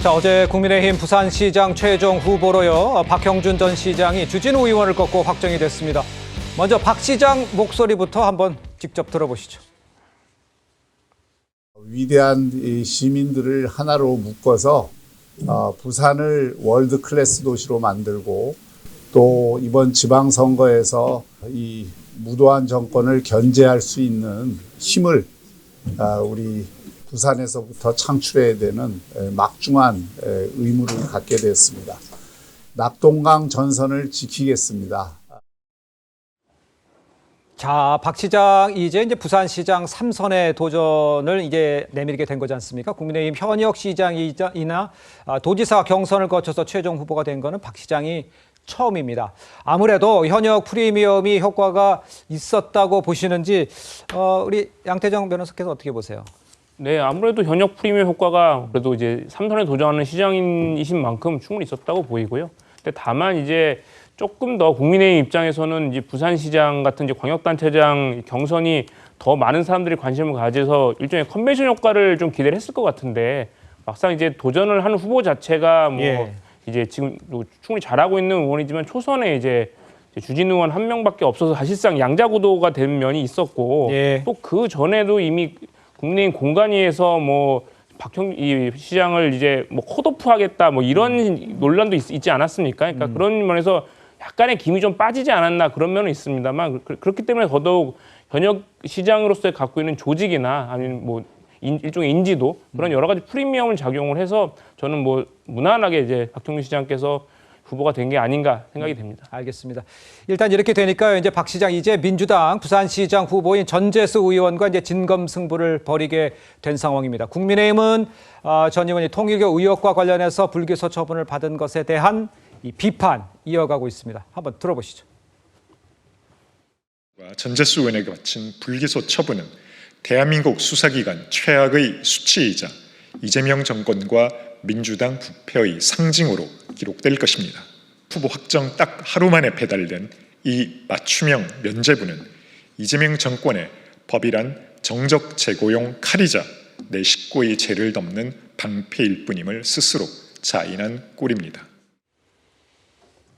자, 어제 국민의힘 부산시장 최종 후보로요. 박형준 전 시장이 주진우 의원을 꺾고 확정이 됐습니다. 먼저 박 시장 목소리부터 한번 직접 들어보시죠. 위대한 시민들을 하나로 묶어서 부산을 월드 클래스 도시로 만들고 또 이번 지방선거에서 이 무도한 정권을 견제할 수 있는 힘을 우리 부산에서부터 창출해야 되는 막중한 의무를 갖게 됐습니다. 낙동강 전선을 지키겠습니다. 자, 박 시장이 이제 부산시장 3선의 도전을 이제 내밀게 된 거지 않습니까? 국민의힘 현역 시장이나 도지사 경선을 거쳐서 최종 후보가 된 거는 박 시장이 처음입니다. 아무래도 현역 프리미엄이 효과가 있었다고 보시는지 우리 양태정 변호사께서 어떻게 보세요? 네, 아무래도 현역 프리미엄 효과가 그래도 이제 3선에 도전하는 시장이신 만큼 충분히 있었다고 보이고요. 근데 다만 이제 조금 더 국민의힘 입장에서는 이제 부산시장 같은 이제 광역단체장 경선이 더 많은 사람들이 관심을 가져서 일종의 컨벤션 효과를 좀 기대를 했을 것 같은데 막상 이제 도전을 하는 후보 자체가 이제 지금 충분히 잘하고 있는 의원이지만 초선에 이제 주진우 의원 한 명밖에 없어서 사실상 양자구도가 된 면이 있었고 또 그 전에도 이미 국민의힘 공간위에서 이 시장을 이제 컷오프하겠다 이런 논란도 있지 않았습니까? 그러니까 그런 면에서 약간의 김이 좀 빠지지 않았나 그런 면은 있습니다만 그렇기 때문에 더더욱 현역 시장으로서의 갖고 있는 조직이나 아니면 일종의 인지도 그런 여러 가지 프리미엄을 작용을 해서 저는 무난하게 이제 박형준 시장께서 후보가 된 게 아닌가 생각이 됩니다. 알겠습니다. 일단 이렇게 되니까요. 이제 박 시장 이제 민주당 부산시장 후보인 전재수 의원과 이제 진검승부를 벌이게 된 상황입니다. 국민의힘은 전 의원이 통일교 의혹과 관련해서 불기소 처분을 받은 것에 대한 이 비판 이어가고 있습니다. 한번 들어보시죠. 전재수 의원에게 바친 불기소 처분은 대한민국 수사기관 최악의 수치이자 이재명 정권과 민주당 부패의 상징으로 기록될 것입니다. 후보 확정 딱 하루 만에 배달된 이 맞춤형 면죄부는 이재명 정권의 법이란 정적 제고용 칼이자 내 식구의 죄를 덮는 방패일 뿐임을 스스로 자인한 꼴입니다.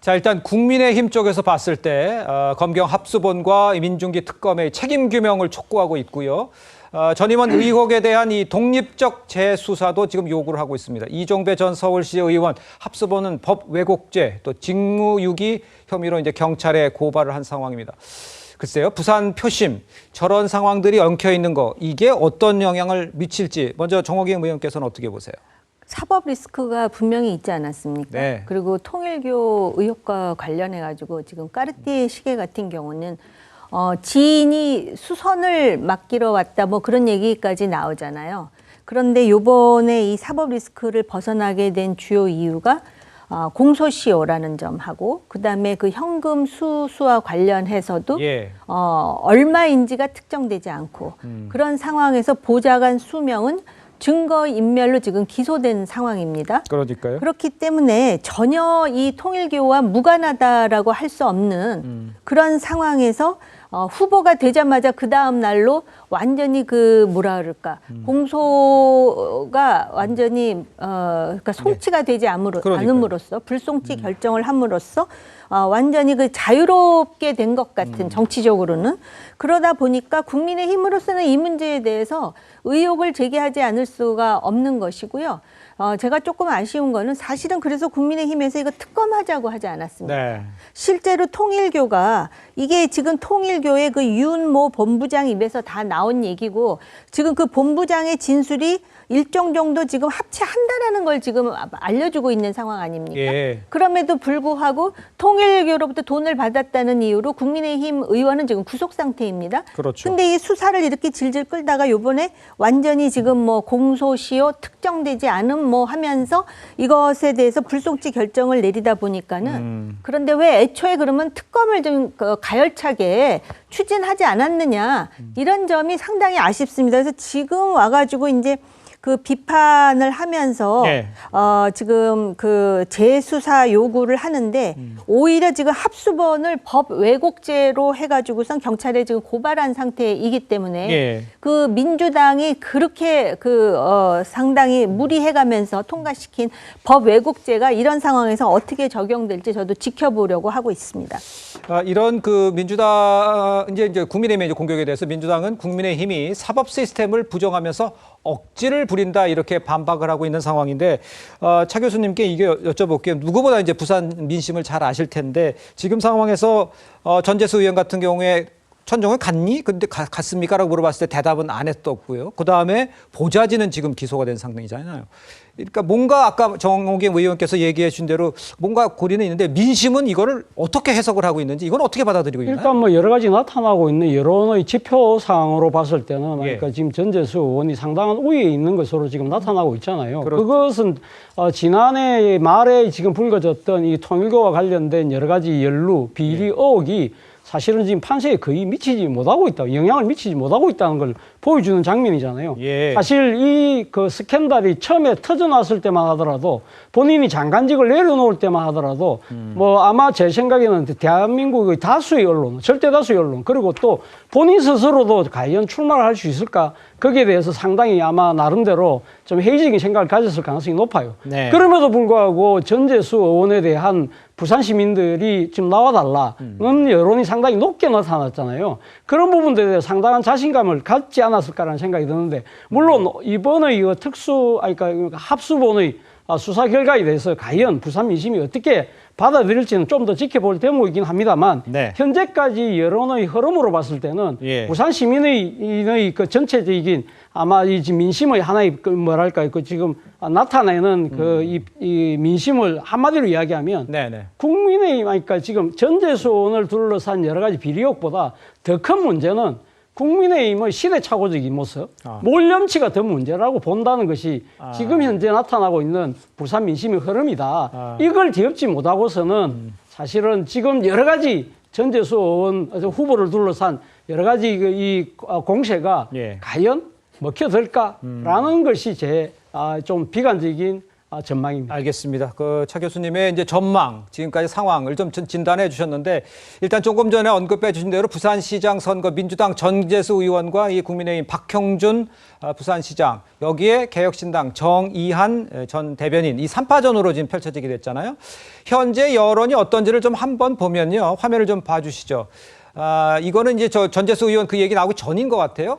자, 일단 국민의힘 쪽에서 봤을 때 검경 합수본과 민중기 특검의 책임 규명을 촉구하고 있고요. 전 의원 의혹에 대한 이 독립적 재수사도 지금 요구를 하고 있습니다. 이종배 전 서울시 의원 합수본은 법 왜곡죄 또 직무유기 혐의로 이제 경찰에 고발을 한 상황입니다. 글쎄요, 부산 표심 저런 상황들이 엉켜 있는 거 이게 어떤 영향을 미칠지 먼저 정호경 의원께서는 어떻게 보세요? 사법 리스크가 분명히 있지 않았습니까? 네. 그리고 통일교 의혹과 관련해가지고 지금 까르띠에 시계 같은 경우는 지인이 수선을 맡기러 왔다 그런 얘기까지 나오잖아요. 그런데 요번에 이 사법 리스크를 벗어나게 된 주요 이유가 공소시효라는 점하고 그다음에 그 현금 수수와 관련해서도 얼마인지가 특정되지 않고 그런 상황에서 보좌관 수명은 증거인멸로 지금 기소된 상황입니다. 그러니까요. 그렇기 때문에 전혀 이 통일교와 무관하다라고 할 수 없는 그런 상황에서 후보가 되자마자 그 다음 날로 완전히 공소가 완전히 그러니까 송치가 되지 않음으로써 불송치 결정을 함으로써 완전히 자유롭게 된 것 같은 정치적으로는 그러다 보니까 국민의힘으로서는 이 문제에 대해서 의혹을 제기하지 않을 수가 없는 것이고요. 제가 조금 아쉬운 거는 사실은 그래서 국민의힘에서 이거 특검하자고 하지 않았습니까? 네. 실제로 통일교가 이게 지금 통일교의 그 윤모 본부장 입에서 다 나온 얘기고 지금 그 본부장의 진술이 일정 정도 지금 합치한다라는 걸 지금 알려주고 있는 상황 아닙니까? 그럼에도 불구하고 통일교로부터 돈을 받았다는 이유로 국민의힘 의원은 지금 구속 상태입니다. 그렇죠. 근데 이 수사를 이렇게 질질 끌다가 요번에 완전히 지금 공소시효 특정되지 않음 하면서 이것에 대해서 불송치 결정을 내리다 보니까는 그런데 왜 애초에 그러면 특검을 좀 가열차게 추진하지 않았느냐 이런 점이 상당히 아쉽습니다. 그래서 지금 와가지고 이제 그 비판을 하면서 네. 지금 그 재수사 요구를 하는데 오히려 지금 합수본을 법 왜곡죄로 해가지고선 경찰에 지금 고발한 상태이기 때문에 예. 그 민주당이 그렇게 상당히 무리해가면서 통과시킨 법 왜곡죄가 이런 상황에서 어떻게 적용될지 저도 지켜보려고 하고 있습니다. 이런 그 민주당 이제 국민의힘의 공격에 대해서 민주당은 국민의힘이 사법 시스템을 부정하면서 억지를 부린다 이렇게 반박을 하고 있는 상황인데 차 교수님께 이게 여쭤볼게요. 누구보다 이제 부산 민심을 잘 아실 텐데 지금 상황에서 전재수 의원 같은 경우에 천정을 갔니? 근데 갔습니까? 라고 물어봤을 때 대답은 안 했었고요. 그다음에 보좌진은 지금 기소가 된 상황이잖아요. 그러니까 뭔가 아까 정호경 의원께서 얘기해 준 대로 뭔가 고리는 있는데 민심은 이거를 어떻게 해석을 하고 있는지 이건 어떻게 받아들이고 있나요? 일단 뭐 여러 가지 나타나고 있는 여론의 지표상으로 봤을 때는 예. 그러니까 지금 전재수 의원이 상당한 우위에 있는 것으로 지금 나타나고 있잖아요. 그렇죠. 그것은 지난해 말에 지금 불거졌던 이 통일교와 관련된 여러 가지 연루, 비리 의혹이 사실은 지금 판세에 거의 미치지 못하고 있다, 영향을 미치지 못하고 있다는 걸 보여주는 장면이잖아요. 예. 사실 이 그 스캔들이 처음에 터져났을 때만 하더라도 본인이 장관직을 내려놓을 때만 하더라도 뭐 아마 제 생각에는 대한민국의 다수의 언론, 절대 다수의 언론 그리고 또 본인 스스로도 과연 출마를 할 수 있을까 거기에 대해서 상당히 아마 나름대로 좀 회의적인 생각을 가졌을 가능성이 높아요. 네. 그럼에도 불구하고 전재수 의원에 대한 부산 시민들이 지금 나와달라는 여론이 상당히 높게 나타났잖아요. 그런 부분들에 대해 상당한 자신감을 갖지 않았을까라는 생각이 드는데 물론 이번의 이 그러니까 합수본의 수사 결과에 대해서 과연 부산 민심이 어떻게 받아들일지는 좀 더 지켜볼 대목이긴 합니다만 네. 현재까지 여론의 흐름으로 봤을 때는 예. 부산 시민의 그 전체적인 아마 이 지금 민심의 하나의 그 뭐랄까 그 지금 나타내는 그 이 민심을 한마디로 이야기하면 네네. 국민의힘 그러니까 지금 전재수 의원을 둘러싼 여러 가지 비리 의혹보다 더 큰 문제는 국민의힘의 시대착오적인 모습, 몰염치가 더 문제라고 본다는 것이 지금 현재 나타나고 있는 부산 민심의 흐름이다. 이걸 뒤엎지 못하고서는 사실은 지금 여러 가지 전재수 의원 후보를 둘러싼 여러 가지 이 공세가 예. 과연 먹혀들까라는 것이 제 좀 비관적인 전망입니다. 알겠습니다. 그 차 교수님의 이제 전망, 지금까지 상황을 좀 진단해 주셨는데 일단 조금 전에 언급해 주신 대로 부산시장 선거 민주당 전재수 의원과 이 국민의힘 박형준 부산시장 여기에 개혁신당 정의한 전 대변인 이 3파전으로 지금 펼쳐지게 됐잖아요. 현재 여론이 어떤지를 좀 한번 보면요. 화면을 좀 봐주시죠. 이거는 이제 전재수 의원 그 얘기 나오기 전인 것 같아요.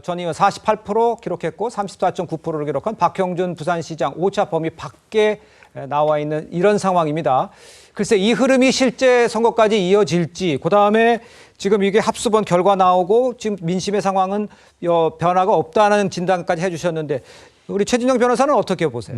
전 의원 48% 기록했고 34.9%를 기록한 박형준 부산시장 5차 범위 밖에 나와 있는 이런 상황입니다. 글쎄 이 흐름이 실제 선거까지 이어질지 그다음에 지금 이게 합수본 결과 나오고 지금 민심의 상황은 변화가 없다는 진단까지 해주셨는데 우리 최진영 변호사는 어떻게 보세요?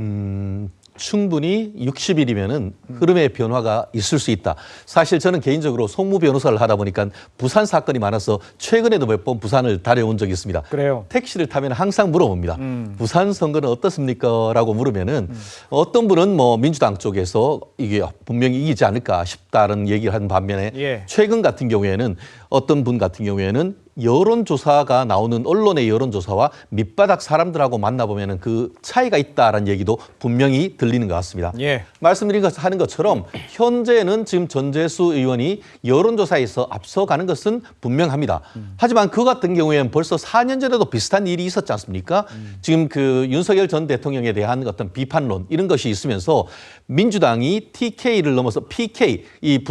충분히 60일이면은 흐름의 변화가 있을 수 있다. 사실 저는 개인적으로 송무 변호사를 하다 보니까 부산 사건이 많아서 최근에도 몇 번 부산을 다녀온 적이 있습니다. 그래요? 택시를 타면 항상 물어봅니다. 부산 선거는 어떻습니까? 라고 물으면은 어떤 분은 뭐 민주당 쪽에서 이게 분명히 이기지 않을까 싶다는 얘기를 하는 반면에 예. 최근 같은 경우에는 어떤 분 같은 경우에는 여론조사가 나오는 언론의 여론조사와 밑바닥 사람들하고 만나보면 그 차이가 있다라는 얘기도 분명히 들리는 것 같습니다. 예. 말씀드린 하는 것처럼 현재는 지금 전재수 의원이 여론조사에서 앞서가는 것은 분명합니다. 하지만 그 같은 경우에는 벌써 4년 전에도 비슷한 일이 있었지 않습니까? 지금 그 윤석열 전 대통령에 대한 어떤 비판론 이런 것이 있으면서 민주당이 TK를 넘어서 PK, 이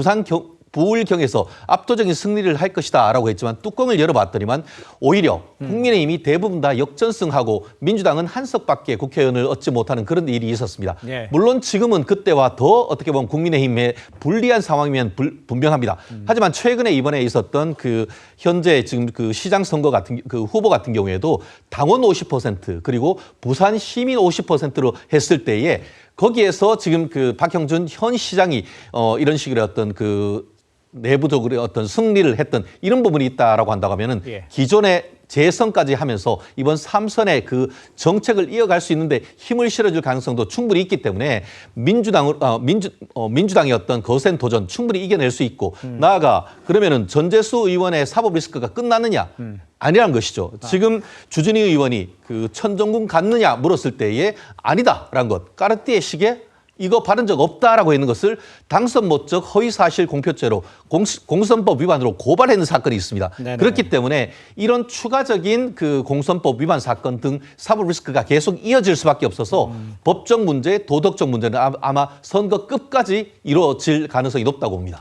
부울경에서 압도적인 승리를 할 것이다라고 했지만 뚜껑을 열어봤더니만 오히려 국민의힘이 대부분 다 역전승하고 민주당은 한 석밖에 국회의원을 얻지 못하는 그런 일이 있었습니다. 예. 물론 지금은 그때와 더 어떻게 보면 국민의힘에 불리한 상황이면 분명합니다. 하지만 최근에 이번에 있었던 그 현재 지금 그 시장 선거 같은 그 후보 같은 경우에도 당원 50% 그리고 부산 시민 50%로 했을 때에 거기에서 지금 그 박형준 현 시장이 이런 식의 어떤 그 내부적으로 어떤 승리를 했던 이런 부분이 있다라고 한다고 하면은 예. 기존의 재선까지 하면서 이번 3선의 그 정책을 이어갈 수 있는데 힘을 실어줄 가능성도 충분히 있기 때문에 민주당의 어떤 거센 도전 충분히 이겨낼 수 있고 나아가 그러면은 전재수 의원의 사법 리스크가 끝났느냐? 아니란 것이죠. 지금 주진희 의원이 그 천정군 갔느냐 물었을 때에 아니다라는 것. 까르띠에 시계 이거 받은 적 없다라고 했는 것을 당선 목적 허위사실 공표죄로 공선법 위반으로 고발했는 사건이 있습니다. 네네. 그렇기 때문에 이런 추가적인 그 공선법 위반 사건 등 사법 리스크가 계속 이어질 수밖에 없어서 법적 문제, 도덕적 문제는 아마 선거 끝까지 이루어질 가능성이 높다고 봅니다.